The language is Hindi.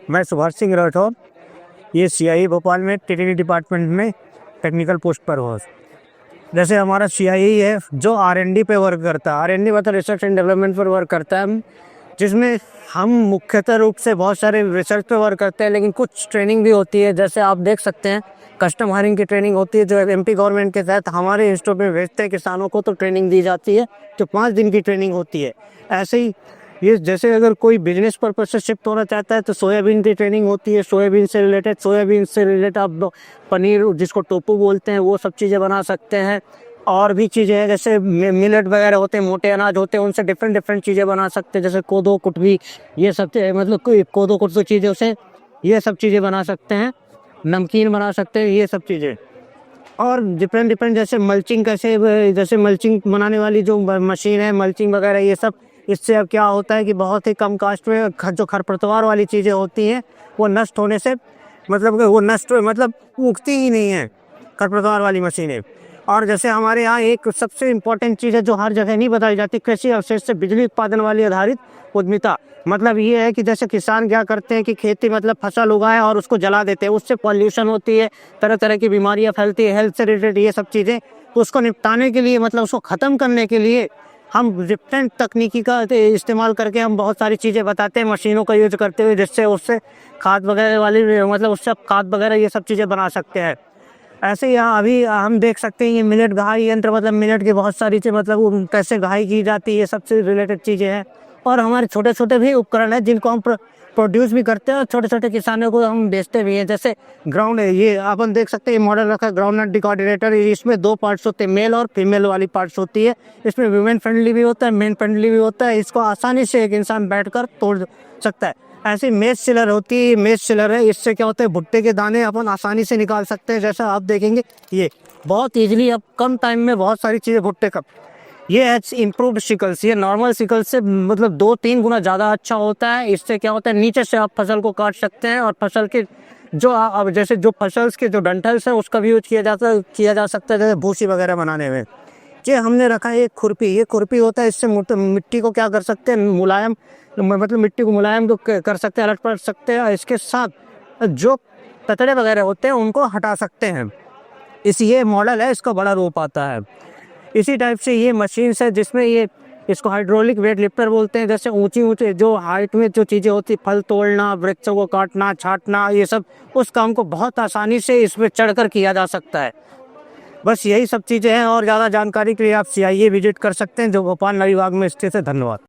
मैं सुभाष सिंह राठौर, ये सीआईई भोपाल में टीटीडी डिपार्टमेंट में टेक्निकल पोस्ट पर हूँ। जैसे हमारा सीआईई है जो आरएनडी पे वर्क करता है, आरएनडी मतलब रिसर्च एंड डेवलपमेंट पर वर्क करता है, जिसमें हम मुख्यतः रूप से बहुत सारे रिसर्च पे वर्क करते हैं, लेकिन कुछ ट्रेनिंग भी होती है। जैसे आप देख सकते हैं कस्टम हायरिंग की ट्रेनिंग होती है जो एमपी गवर्नमेंट के तहत हमारे इंस्टीट्यूट में भेजते हैं किसानों को, तो ट्रेनिंग दी जाती है जो 5 दिन की ट्रेनिंग होती है। ऐसे ही ये जैसे अगर कोई बिजनेस पर्पज से शिफ्ट होना चाहता है तो सोयाबीन की ट्रेनिंग होती है, सोयाबीन से रिलेटेड आप पनीर जिसको टोफू बोलते हैं वो सब चीज़ें बना सकते हैं। और भी चीज़ें हैं जैसे मिलेट वगैरह होते हैं, मोटे अनाज होते हैं, उनसे डिफरेंट चीज़ें बना सकते हैं। जैसे कोदो कुटवी, ये सब मतलब कोई कोदो कुटवी चीज़ों से ये सब चीज़ें बना सकते हैं, नमकीन बना सकते हैं, ये सब चीज़ें। और डिफरेंट जैसे मल्चिंग जैसे मल्चिंग बनाने वाली जो मशीन है, मल्चिंग वगैरह ये सब, इससे अब क्या होता है कि बहुत ही कम कास्ट में जो खरपतवार वाली चीज़ें होती हैं वो नष्ट होने से मतलब उगती ही नहीं है खरपतवार वाली मशीनें। और जैसे हमारे यहाँ एक सबसे इम्पोर्टेंट चीज़ है जो हर जगह नहीं बताई जाती, कृषि अवशेष से बिजली उत्पादन वाली आधारित उद्यमिता। मतलब ये है कि जैसे किसान क्या करते हैं कि खेती मतलब फसल उगाए और उसको जला देते हैं, उससे पॉल्यूशन होती है, तरह तरह की बीमारियाँ फैलती है, हेल्थ से रिलेटेड ये सब चीज़ें। तो उसको निपटाने के लिए मतलब उसको ख़त्म करने के लिए हम डिफरेंट तकनीकी का इस्तेमाल करके हम बहुत सारी चीज़ें बताते हैं, मशीनों का यूज करते हुए, जिससे उससे खाद वगैरह वाली मतलब उससे खाद वगैरह ये सब चीज़ें बना सकते हैं। ऐसे ही अभी हम देख सकते हैं ये मिलेट घाई यंत्र, मतलब मिलेट की बहुत सारी चीज़ मतलब कैसे घाई की जाती है, ये सबसे रिलेटेड चीज़ें हैं। और हमारे छोटे छोटे भी उपकरण हैं जिनको हम प्रोड्यूस भी करते हैं और छोटे छोटे किसानों को हम बेचते भी हैं। जैसे ग्राउंड है, ये अपन देख सकते हैं, ये मॉडल रखा है ग्राउंड नट डिकोऑर्डिनेटर। इसमें 2 पार्ट्स होते हैं, मेल और फीमेल वाली पार्ट्स होती है। इसमें वुमेन फ्रेंडली भी होता है, मेन फ्रेंडली भी होता है। इसको आसानी से एक इंसान बैठकर तोड़ सकता है। ऐसी मेज सिलर होती है, मेज सिलर है, इससे क्या होता है भुट्टे के दाने अपन आसानी से निकाल सकते हैं। जैसा आप देखेंगे ये बहुत ईजिली अब कम टाइम में बहुत सारी चीज़ें भुट्टे का। ये है इम्प्रूव्ड सिकल्स, ये नॉर्मल सिकल से मतलब 2-3 गुना ज़्यादा अच्छा होता है। इससे क्या होता है नीचे से आप फसल को काट सकते हैं और फसल के जो अब जैसे जो फसल्स के जो डंठल्स हैं उसका भी यूज किया जा सकता है जैसे भूसी वगैरह बनाने में। ये हमने रखा है एक खुरपी, ये खुरपी होता है, इससे मिट्टी को क्या कर सकते हैं मुलायम, मतलब मिट्टी को मुलायम तो कर सकते हैं, अलट पलट सकते हैं। इसके साथ जो कचड़े वगैरह होते हैं उनको हटा सकते हैं। ये मॉडल है, इसका बड़ा रूप आता है। इसी टाइप से ये मशीन है जिसमें ये इसको हाइड्रोलिक वेट लिफ्टर बोलते हैं। जैसे ऊंची जो हाइट में जो चीज़ें होती, फल तोड़ना, वृक्षों को काटना, छांटना, ये सब उस काम को बहुत आसानी से इसमें चढ़कर किया जा सकता है। बस यही सब चीज़ें हैं और ज़्यादा जानकारी के लिए आप सीआईई विजिट कर सकते हैं जो भोपाल नवी बाग में स्थित है। धन्यवाद।